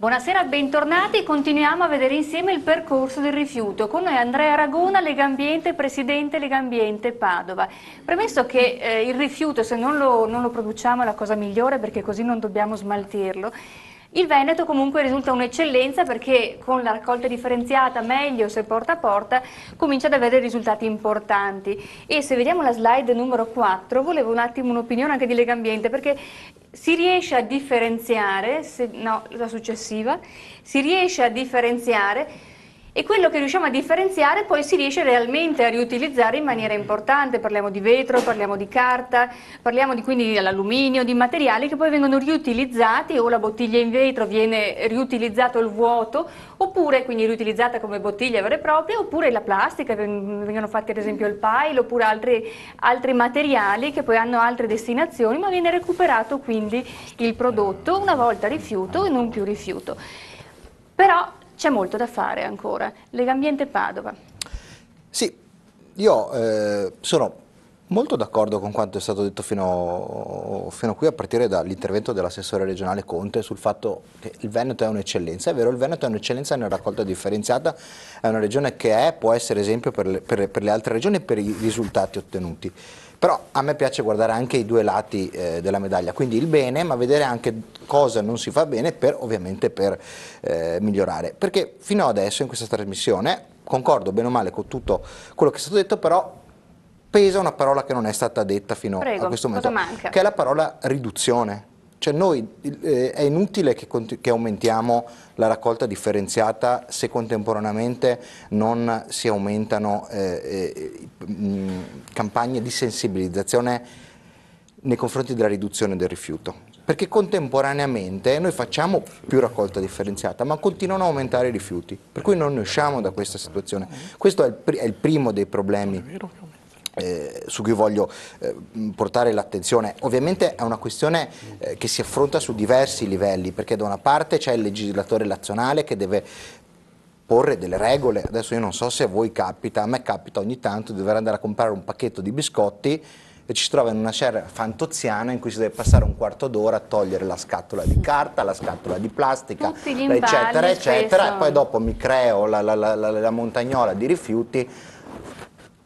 Buonasera, bentornati. Continuiamo a vedere insieme il percorso del rifiuto. Con noi Andrea Ragona, Legambiente, presidente Legambiente Padova. Premesso che il rifiuto, se non lo produciamo, è la cosa migliore perché così non dobbiamo smaltirlo. Il Veneto comunque risulta un'eccellenza perché con la raccolta differenziata, meglio se porta a porta, comincia ad avere risultati importanti. E se vediamo la slide numero 4, volevo un attimo un'opinione anche di Legambiente, perché si riesce a differenziare, no, la successiva, si riesce a differenziare e quello che riusciamo a differenziare poi si riesce realmente a riutilizzare in maniera importante. Parliamo di vetro, parliamo di carta, parliamo quindi dell'alluminio, di materiali che poi vengono riutilizzati, o la bottiglia in vetro viene riutilizzato il vuoto, oppure quindi riutilizzata come bottiglia vera e propria, oppure la plastica, vengono fatti ad esempio il pile, oppure altri materiali che poi hanno altre destinazioni, ma viene recuperato quindi il prodotto, una volta rifiuto e non più rifiuto. Però c'è molto da fare ancora. Legambiente Padova. Sì, io sono molto d'accordo con quanto è stato detto fino a qui, a partire dall'intervento dell'assessore regionale Conte sul fatto che il Veneto è un'eccellenza. È vero, il Veneto è un'eccellenza nella raccolta differenziata, è una regione che può essere esempio per le altre regioni e per i risultati ottenuti. Però a me piace guardare anche i due lati della medaglia, quindi il bene, ma vedere anche cosa non si fa bene ovviamente per migliorare. Perché fino adesso in questa trasmissione, concordo bene o male con tutto quello che è stato detto, però pesa una parola che non è stata detta fino a questo momento, che è la parola riduzione. Cioè è inutile che aumentiamo la raccolta differenziata se contemporaneamente non si aumentano campagne di sensibilizzazione nei confronti della riduzione del rifiuto. Perché contemporaneamente noi facciamo più raccolta differenziata, ma continuano a aumentare i rifiuti, per cui non ne usciamo da questa situazione. Questo è il primo dei problemi su cui voglio portare l'attenzione. Ovviamente è una questione che si affronta su diversi livelli, perché da una parte c'è il legislatore nazionale che deve porre delle regole. Adesso io non so se a voi capita, a me capita ogni tanto di dover andare a comprare un pacchetto di biscotti e ci si trova in una serra fantoziana in cui si deve passare un quarto d'ora a togliere la scatola di carta, la scatola di plastica, eccetera, eccetera, e poi dopo mi creo la montagnola di rifiuti.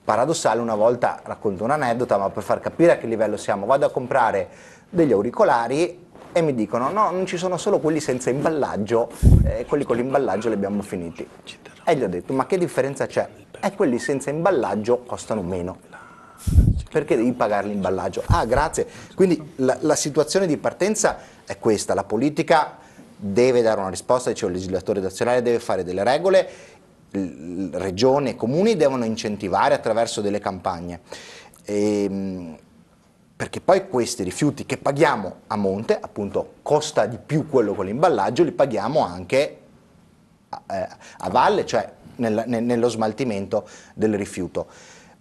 Paradossale, una volta, racconto un aneddoto, ma per far capire a che livello siamo, vado a comprare degli auricolari e mi dicono no, non ci sono solo quelli senza imballaggio, quelli con l'imballaggio li abbiamo finiti. E gli ho detto, ma che differenza c'è? Quelli senza imballaggio costano meno. Perché devi pagare l'imballaggio? Ah, grazie. Quindi la situazione di partenza è questa, la politica deve dare una risposta, dicevo, il legislatore nazionale deve fare delle regole, regioni e comuni devono incentivare attraverso delle campagne, perché poi questi rifiuti che paghiamo a monte, appunto costa di più quello con l'imballaggio, li paghiamo anche a valle, cioè nello smaltimento del rifiuto.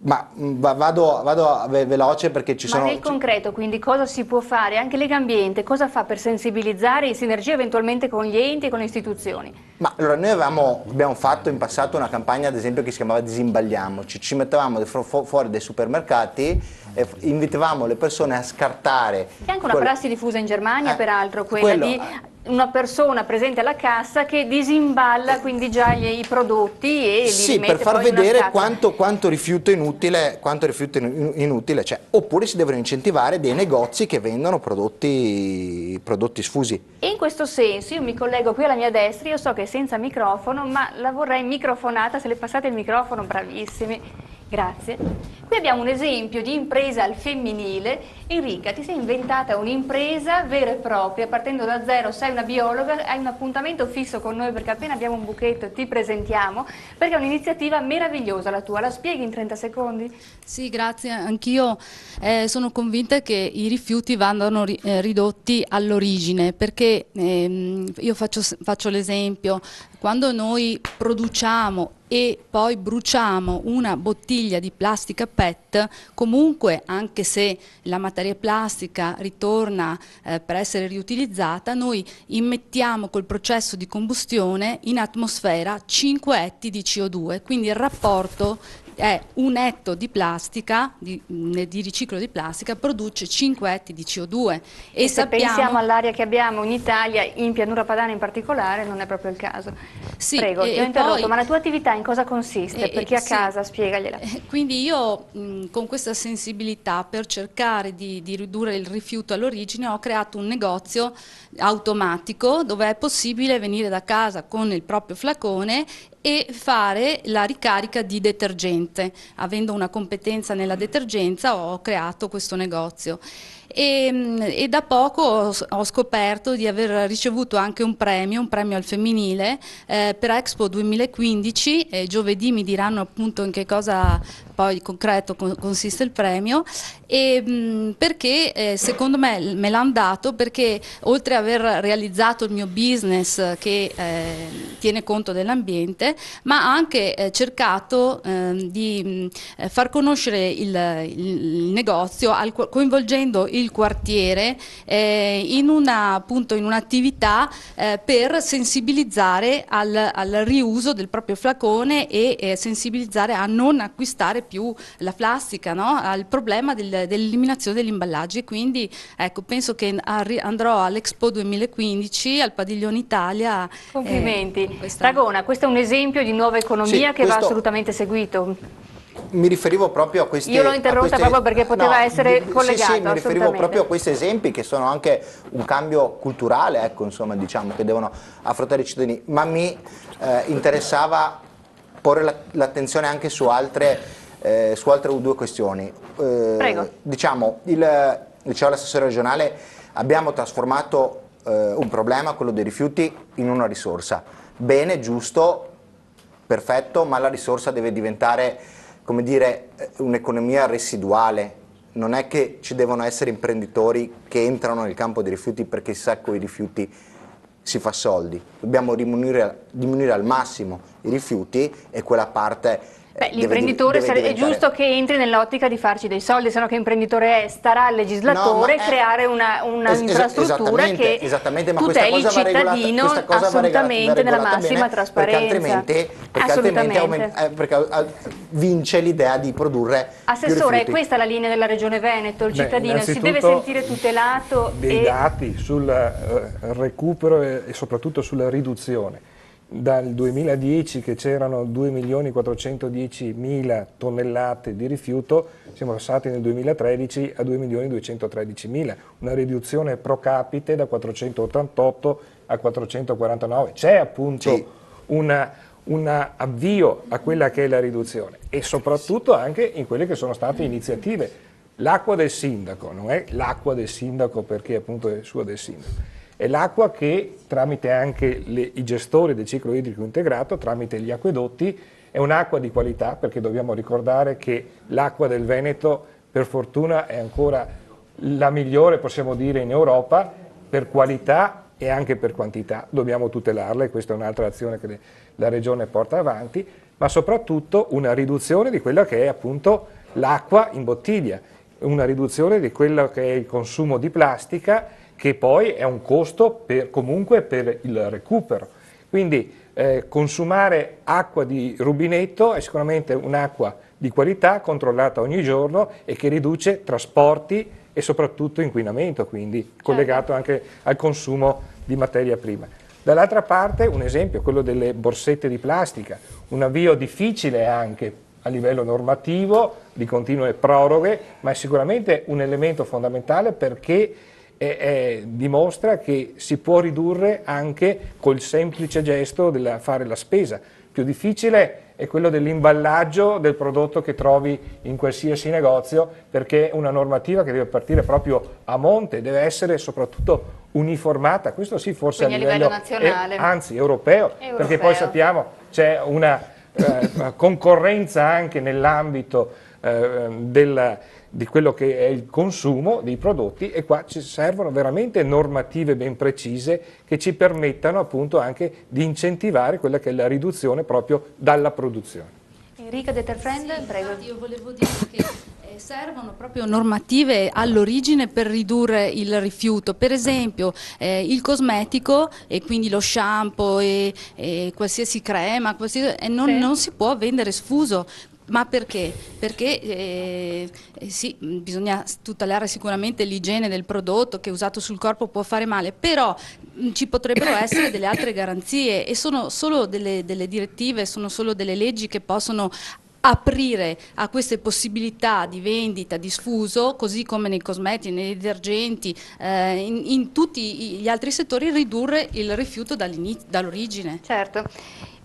Ma vado veloce perché ci sono... Ma nel concreto, quindi, cosa si può fare? Anche Legambiente, cosa fa per sensibilizzare in sinergia eventualmente con gli enti e con le istituzioni? Ma allora noi abbiamo fatto in passato una campagna, ad esempio, che si chiamava Disimbagliamoci. Ci mettevamo fuori dai supermercati e invitavamo le persone a scartare... È anche una prassi diffusa in Germania, peraltro, quella di una persona presente alla cassa che disimballa quindi già i prodotti e li rimette per far poi in una vedere scatola. quanto rifiuto inutile c'è. Oppure si devono incentivare dei negozi che vendono prodotti sfusi. E in questo senso io mi collego qui alla mia destra, io so che è senza microfono, ma la vorrei microfonata, se le passate il microfono, bravissimi, grazie. Qui abbiamo un esempio di impresa al femminile. Enrica, ti sei inventata un'impresa vera e propria, partendo da zero, sei una biologa, hai un appuntamento fisso con noi perché appena abbiamo un buchetto ti presentiamo, perché è un'iniziativa meravigliosa la tua, la spieghi in 30 secondi? Sì, grazie, anch'io sono convinta che i rifiuti vadano ridotti all'origine, perché io faccio l'esempio, quando noi produciamo e poi bruciamo una bottiglia di plastica PET, comunque anche se la materia plastica ritorna per essere riutilizzata, noi immettiamo col processo di combustione in atmosfera 5 etti di CO2, quindi il rapporto è un etto di plastica, di riciclo di plastica, produce 5 etti di CO2 e se pensiamo all'aria che abbiamo in Italia, in Pianura Padana in particolare, non è proprio il caso. Sì, prego, ti ho interrotto, ma la tua attività in cosa consiste? Per chi a casa, spiegagliela. Quindi io con questa sensibilità, per cercare di ridurre il rifiuto all'origine, ho creato un negozio automatico dove è possibile venire da casa con il proprio flacone e fare la ricarica di detergente. Avendo una competenza nella detergenza ho creato questo negozio. E da poco ho scoperto di aver ricevuto anche un premio al femminile per Expo 2015. Giovedì mi diranno appunto in che cosa poi concreto consiste il premio, perché secondo me me l'hanno dato perché oltre ad aver realizzato il mio business che tiene conto dell'ambiente, ma ha anche cercato di far conoscere il negozio coinvolgendo il quartiere in un'attività per sensibilizzare al riuso del proprio flacone e sensibilizzare a non acquistare più la plastica, no? Al problema dell'eliminazione degli imballaggi. Quindi ecco, penso che andrò all'Expo 2015 al Padiglione Italia. Complimenti. Ragona, questo è un esempio di nuova economia che va assolutamente seguito. Mi riferivo proprio a questi... Io l'ho interrotta proprio perché poteva essere collegato. Sì, mi riferivo proprio a questi esempi che sono anche un cambio culturale, ecco, insomma, diciamo, che devono affrontare i cittadini. Ma mi interessava porre l'attenzione anche su altre due questioni. Prego. Diciamo, diceva l'assessore regionale, abbiamo trasformato un problema, quello dei rifiuti, in una risorsa. Bene, giusto, perfetto, ma la risorsa deve diventare, come dire, un'economia residuale. Non è che ci devono essere imprenditori che entrano nel campo dei rifiuti perché si sa che con i rifiuti si fa soldi. Dobbiamo diminuire al massimo i rifiuti e quella parte... l'imprenditore è giusto che entri nell'ottica di farci dei soldi, se no che imprenditore è? Starà al legislatore creare una infrastruttura che tuteli il cittadino assolutamente nella massima trasparenza. Perché vince l'idea di produrre Assessore, è questa la linea della Regione Veneto? Il cittadino si deve sentire tutelato? Dei dati sul recupero e soprattutto sulla riduzione. Dal 2010 che c'erano 2.410.000 tonnellate di rifiuto, siamo passati nel 2013 a 2.213.000, una riduzione pro capite da 488 a 449. C'è appunto un avvio a quella che è la riduzione e soprattutto anche in quelle che sono state iniziative. L'acqua del sindaco non è l'acqua del sindaco perché appunto è sua del sindaco. È l'acqua che, tramite anche i gestori del ciclo idrico integrato, tramite gli acquedotti, è un'acqua di qualità, perché dobbiamo ricordare che l'acqua del Veneto, per fortuna, è ancora la migliore, possiamo dire, in Europa, per qualità e anche per quantità. Dobbiamo tutelarla e questa è un'altra azione che la Regione porta avanti, ma soprattutto una riduzione di quella che è appunto l'acqua in bottiglia, una riduzione di quello che è il consumo di plastica, che poi è un costo comunque per il recupero. Quindi consumare acqua di rubinetto è sicuramente un'acqua di qualità, controllata ogni giorno e che riduce trasporti e soprattutto inquinamento, quindi collegato anche al consumo di materia prima. Dall'altra parte un esempio, quello delle borsette di plastica, un avvio difficile anche a livello normativo, di continue proroghe, ma è sicuramente un elemento fondamentale perché dimostra che si può ridurre anche col semplice gesto del fare la spesa. Più difficile è quello dell'imballaggio del prodotto che trovi in qualsiasi negozio, perché è una normativa che deve partire proprio a monte, deve essere soprattutto uniformata, questo sì forse quindi a livello nazionale, anzi europeo, perché poi sappiamo c'è una concorrenza anche nell'ambito di quello che è il consumo dei prodotti e qua ci servono veramente normative ben precise che ci permettano appunto anche di incentivare quella che è la riduzione proprio dalla produzione. Enrica Detterfriend, prego. Io volevo dire che servono proprio normative all'origine per ridurre il rifiuto, per esempio il cosmetico e quindi lo shampoo e qualsiasi crema non si può vendere sfuso. Ma perché? Perché sì, bisogna tutelare sicuramente l'igiene del prodotto, che usato sul corpo può fare male, però ci potrebbero essere delle altre garanzie, e sono solo delle direttive, sono solo delle leggi che possono aprire a queste possibilità di vendita, di sfuso, così come nei cosmetici, nei detergenti, in tutti gli altri settori, ridurre il rifiuto dall'origine. Certo.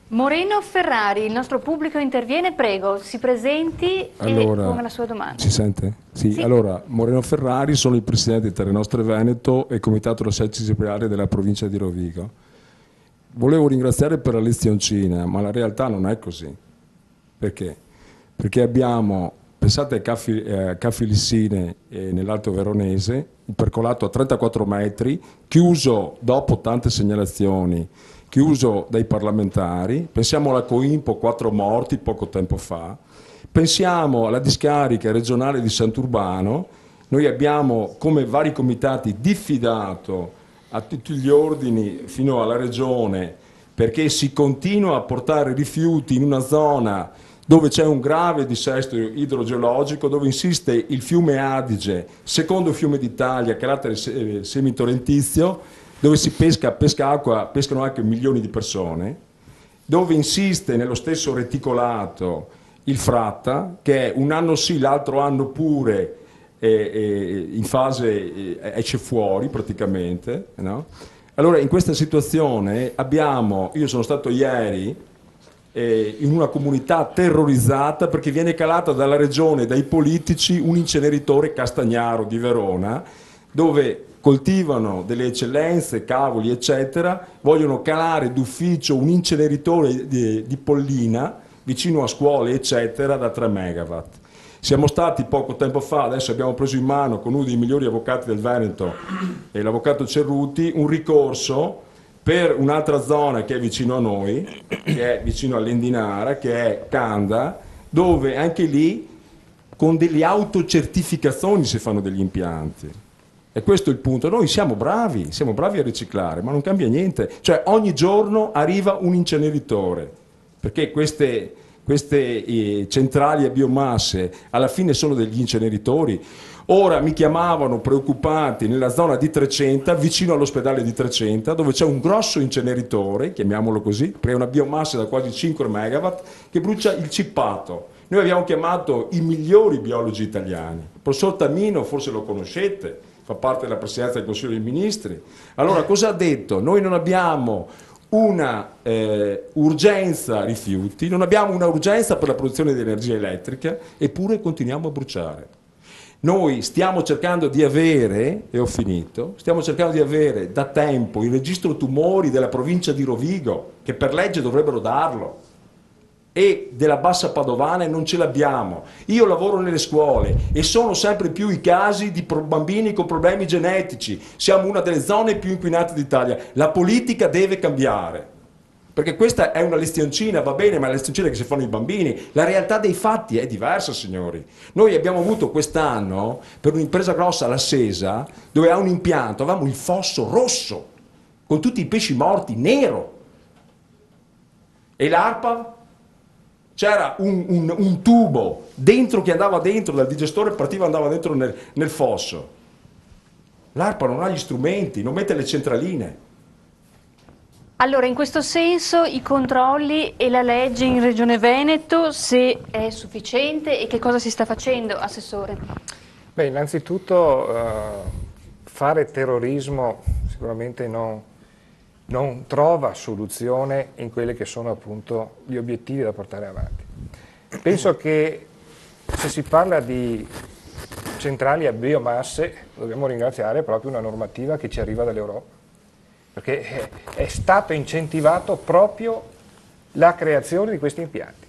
Moreno Ferrari, il nostro pubblico interviene, prego, si presenti e ponga la sua domanda. Si sente? Sì. Sì. Allora, Moreno Ferrari, sono il presidente di Terrenostre Veneto e comitato dell'Assetto disciplinare della provincia di Rovigo. Volevo ringraziare per la lezioncina, ma la realtà non è così. Perché? Perché abbiamo, pensate a Caffi Lissine nell'Alto Veronese, il percolato a 34 metri, chiuso dopo tante segnalazioni, chiuso dai parlamentari. Pensiamo alla Coimpo, 4 morti poco tempo fa. Pensiamo alla discarica regionale di Sant'Urbano. Noi abbiamo, come vari comitati, diffidato a tutti gli ordini fino alla regione, perché si continua a portare rifiuti in una zona dove c'è un grave dissesto idrogeologico, dove insiste il fiume Adige, secondo fiume d'Italia, a carattere semitorrentizio, dove si pescano anche milioni di persone, dove insiste nello stesso reticolato il Fratta, che un anno sì, l'altro anno pure in fase esce fuori praticamente, no? Allora in questa situazione io sono stato ieri in una comunità terrorizzata perché viene calata dalla regione, dai politici, un inceneritore Castagnaro di Verona, dove coltivano delle eccellenze, cavoli eccetera, vogliono calare d'ufficio un inceneritore di Pollina vicino a scuole eccetera da 3 megawatt. Siamo stati poco tempo fa, adesso abbiamo preso in mano con uno dei migliori avvocati del Veneto, l'avvocato Cerruti, un ricorso per un'altra zona che è vicino a noi, che è vicino all'Endinara, che è Canda, dove anche lì con delle autocertificazioni si fanno degli impianti. E questo è il punto. Noi siamo bravi a riciclare, ma non cambia niente. Cioè ogni giorno arriva un inceneritore, perché queste centrali a biomasse alla fine sono degli inceneritori. Ora mi chiamavano preoccupati nella zona di Trecenta, vicino all'ospedale di Trecenta, dove c'è un grosso inceneritore, chiamiamolo così, perché è una biomassa da quasi 5 megawatt, che brucia il cippato. Noi abbiamo chiamato i migliori biologi italiani. Il professor Tamino, forse lo conoscete, fa parte della presidenza del Consiglio dei Ministri. Allora cosa ha detto? Noi non abbiamo una urgenza rifiuti, non abbiamo una urgenza per la produzione di energia elettrica, eppure continuiamo a bruciare. Noi stiamo cercando di avere, e ho finito, stiamo cercando di avere da tempo il registro tumori della provincia di Rovigo, che per legge dovrebbero darlo, e della Bassa Padovana, e non ce l'abbiamo. Io lavoro nelle scuole e sono sempre più i casi di bambini con problemi genetici. Siamo una delle zone più inquinate d'Italia. La politica deve cambiare. Perché questa è una lezioncina, va bene, ma è la lezioncina che si fanno i bambini. La realtà dei fatti è diversa, signori. Noi abbiamo avuto quest'anno, per un'impresa grossa, la Sesa, dove ha un impianto, avevamo il fosso rosso, con tutti i pesci morti, nero. E l'ARPA? C'era un tubo dentro che andava dentro, dal digestore partiva e andava dentro nel fosso. L'ARPA non ha gli strumenti, non mette le centraline. Allora, in questo senso i controlli e la legge in Regione Veneto, se è sufficiente, e che cosa si sta facendo, Assessore? Beh, innanzitutto fare terrorismo sicuramente non trova soluzione in quelli che sono appunto gli obiettivi da portare avanti. Penso che se si parla di centrali a biomasse dobbiamo ringraziare proprio una normativa che ci arriva dall'Europa, perché è stato incentivato proprio la creazione di questi impianti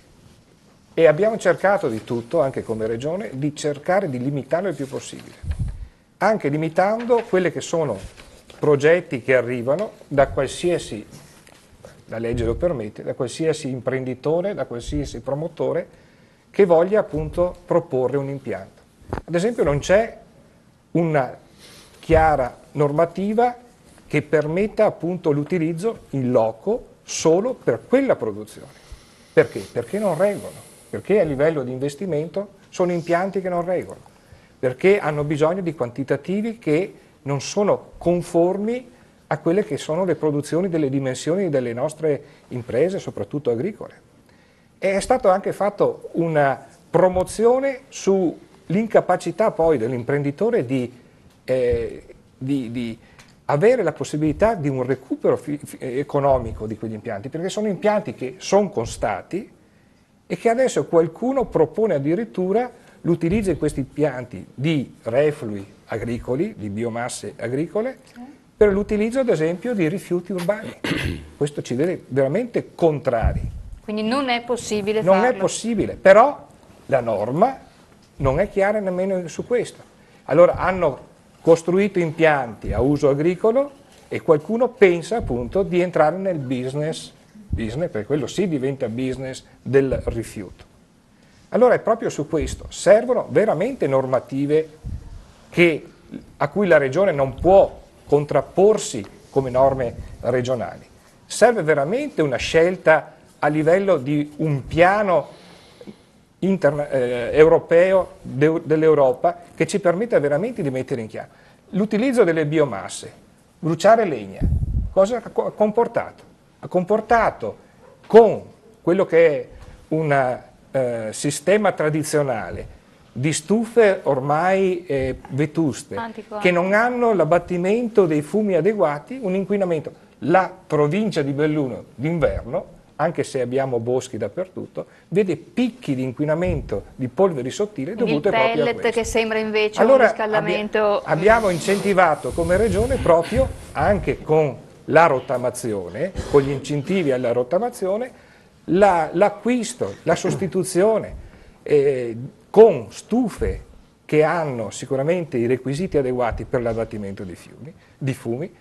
e abbiamo cercato di tutto, anche come Regione, di cercare di limitarlo il più possibile, anche limitando quelli che sono progetti che arrivano da qualsiasi, la legge lo permette, da qualsiasi imprenditore, da qualsiasi promotore che voglia appunto proporre un impianto. Ad esempio non c'è una chiara normativa che permetta appunto l'utilizzo in loco solo per quella produzione. Perché? Perché non reggono. perché a livello di investimento sono impianti che non regolano, perché hanno bisogno di quantitativi che non sono conformi a quelle che sono le produzioni delle dimensioni delle nostre imprese, soprattutto agricole. E è stato anche fatto una promozione sull'incapacità poi dell'imprenditore di avere la possibilità di un recupero economico di quegli impianti, perché sono impianti che sono costati e che adesso qualcuno propone addirittura l'utilizzo di questi impianti di reflui agricoli, di biomasse agricole, per l'utilizzo ad esempio di rifiuti urbani. Questo ci vede veramente contrari. Quindi non è possibile farlo. Non è possibile, però la norma non è chiara nemmeno su questo. Allora hanno costruito impianti a uso agricolo e qualcuno pensa appunto di entrare nel business, perché quello sì diventa business del rifiuto. Allora è proprio su questo, servono veramente normative a cui la Regione non può contrapporsi come norme regionali. Serve veramente una scelta a livello di un piano europeo dell'Europa che ci permetta veramente di mettere in chiaro. L'utilizzo delle biomasse, bruciare legna, cosa ha comportato? Ha comportato con quello che è un sistema tradizionale di stufe ormai vetuste, che non hanno l'abbattimento dei fumi adeguati, un inquinamento. La provincia di Belluno d'inverno, anche se abbiamo boschi dappertutto, vede picchi di inquinamento di polveri sottili dovute proprio a questo. Il pellet che sembra invece un riscaldamento... Abbiamo incentivato come Regione proprio anche con la rottamazione, con gli incentivi alla rottamazione, l'acquisto, la sostituzione con stufe che hanno sicuramente i requisiti adeguati per l'abbattimento di fumi.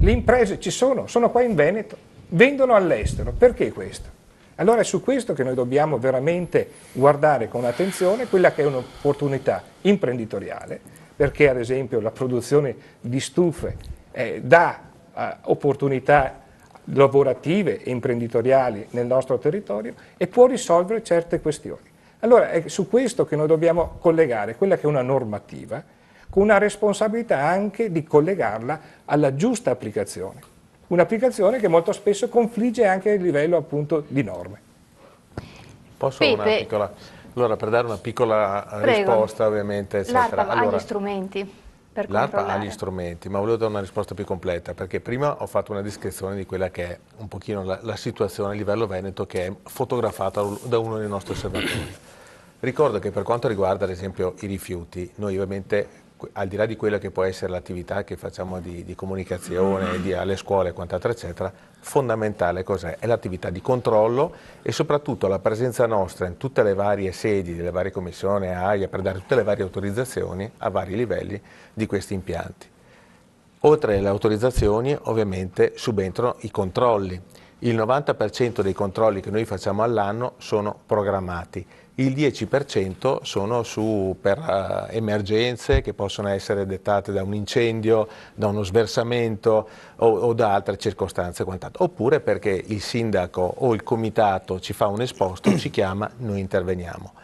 Le imprese ci sono qua in Veneto, vendono all'estero. Perché questo? Allora è su questo che noi dobbiamo veramente guardare con attenzione quella che è un'opportunità imprenditoriale, perché ad esempio la produzione di stufe dà opportunità lavorative e imprenditoriali nel nostro territorio e può risolvere certe questioni. Allora è su questo che noi dobbiamo collegare quella che è una normativa, con una responsabilità anche di collegarla alla giusta applicazione. Un'applicazione che molto spesso confligge anche a livello appunto di norme. Posso una piccola... Allora, per dare una piccola risposta ovviamente, eccetera. L'ARPA ha gli strumenti per controllare. L'ARPA ha gli strumenti, ma volevo dare una risposta più completa, perché prima ho fatto una descrizione di quella che è un pochino la situazione a livello veneto che è fotografata da uno dei nostri osservatori. Ricordo che per quanto riguarda ad esempio i rifiuti, noi ovviamente al di là di quella che può essere l'attività che facciamo di comunicazione, alle scuole e quant'altro eccetera, fondamentale cos'è? È l'attività di controllo e soprattutto la presenza nostra in tutte le varie sedi, delle varie commissioni, AIA, per dare tutte le varie autorizzazioni a vari livelli di questi impianti. Oltre alle autorizzazioni ovviamente subentrano i controlli. Il 90% dei controlli che noi facciamo all'anno sono programmati. Il 10% sono per emergenze che possono essere dettate da un incendio, da uno sversamento o da altre circostanze, oppure perché il sindaco o il comitato ci fa un esposto, ci chiama, noi interveniamo.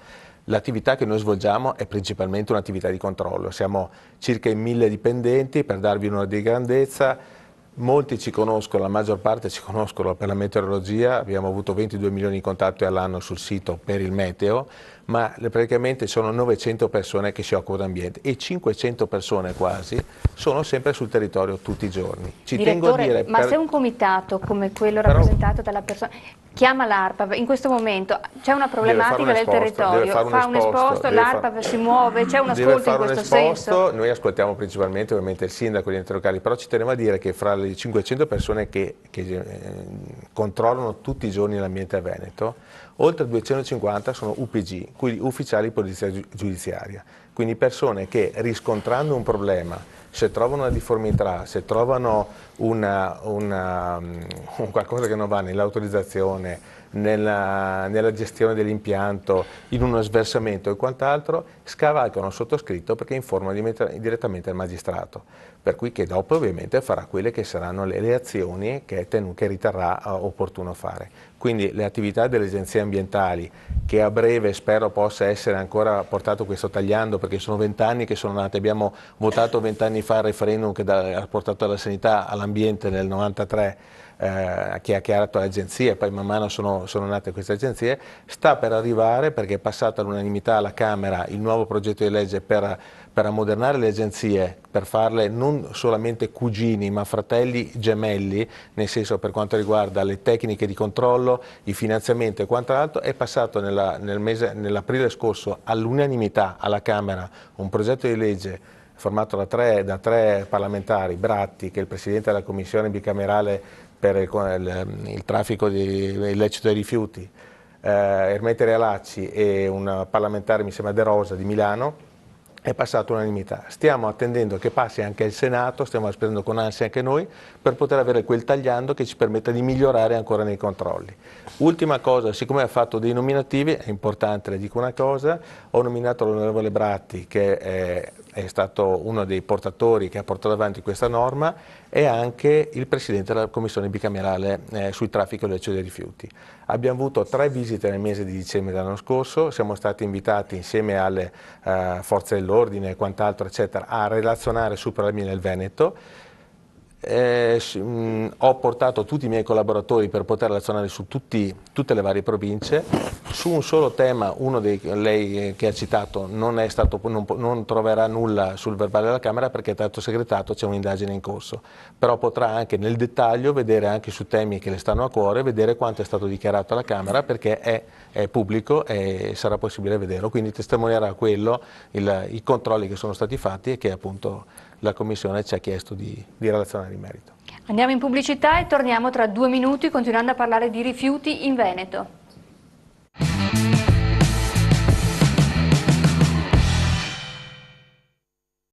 L'attività che noi svolgiamo è principalmente un'attività di controllo, siamo circa in 1000 dipendenti, per darvi un'idea di grandezza. Molti ci conoscono, la maggior parte ci conoscono per la meteorologia, abbiamo avuto 22 milioni di contatti all'anno sul sito per il meteo, ma praticamente sono 900 persone che si occupano d'ambiente e 500 persone quasi sono sempre sul territorio tutti i giorni. Direttore, ma se un comitato come quello rappresentato dalla persona chiama l'ARPA, in questo momento c'è una problematica del territorio, fa un esposto, l'ARPA si muove, c'è un ascolto in questo senso? Noi ascoltiamo principalmente ovviamente il sindaco e gli enti locali, però ci tenevo a dire che fra le 500 persone che controllano tutti i giorni l'ambiente a Veneto, oltre 250 sono UPG, quindi ufficiali di polizia giudiziaria, quindi persone che riscontrando un problema, se trovano una difformità, se trovano un qualcosa che non va nell'autorizzazione, nella gestione dell'impianto, in uno sversamento e quant'altro, scavalcano il sottoscritto perché informa direttamente il magistrato, per cui che dopo ovviamente farà quelle che saranno le azioni che riterrà opportuno fare. Quindi le attività delle agenzie ambientali, che a breve spero possa essere ancora portato questo tagliando, perché sono 20 anni che sono nate, abbiamo votato 20 anni fa il referendum che ha portato la sanità all'ambiente nel 93, che ha creato le agenzie, poi man mano sono nate queste agenzie, sta per arrivare, perché è passato all'unanimità alla Camera il nuovo progetto di legge per ammodernare le agenzie, per farle non solamente cugini ma fratelli gemelli, nel senso per quanto riguarda le tecniche di controllo, i finanziamenti e quant'altro. È passato nell'aprile scorso all'unanimità alla Camera un progetto di legge formato da tre parlamentari, Bratti, che è il Presidente della Commissione bicamerale per il traffico illecito dei rifiuti, Ermete Realacci, e un parlamentare, mi sembra De Rosa, di Milano. È passato all'unanimità. Stiamo attendendo che passi anche il Senato, stiamo aspettando con ansia anche noi, per poter avere quel tagliando che ci permetta di migliorare ancora nei controlli. Ultima cosa, siccome ha fatto dei nominativi, è importante, le dico una cosa, ho nominato l'onorevole Bratti, che è stato uno dei portatori che ha portato avanti questa norma, e anche il Presidente della Commissione bicamerale sul traffico illecito dei rifiuti. Abbiamo avuto 3 visite nel mese di dicembre dell'anno scorso, siamo stati invitati insieme alle forze dell'ordine e quant'altro, eccetera, a relazionare sui problemi nel Veneto. Ho portato tutti i miei collaboratori per poter relazionare su tutte le varie province. Su un solo tema, lei che ha citato, non troverà nulla sul verbale della Camera perché è stato segretato, c'è un'indagine in corso, però potrà anche nel dettaglio vedere anche su temi che le stanno a cuore, vedere quanto è stato dichiarato alla Camera, perché è pubblico e sarà possibile vederlo, quindi testimonierà quello, i controlli che sono stati fatti e che appunto la Commissione ci ha chiesto di relazionare in merito. Andiamo in pubblicità e torniamo tra 2 minuti continuando a parlare di rifiuti in Veneto.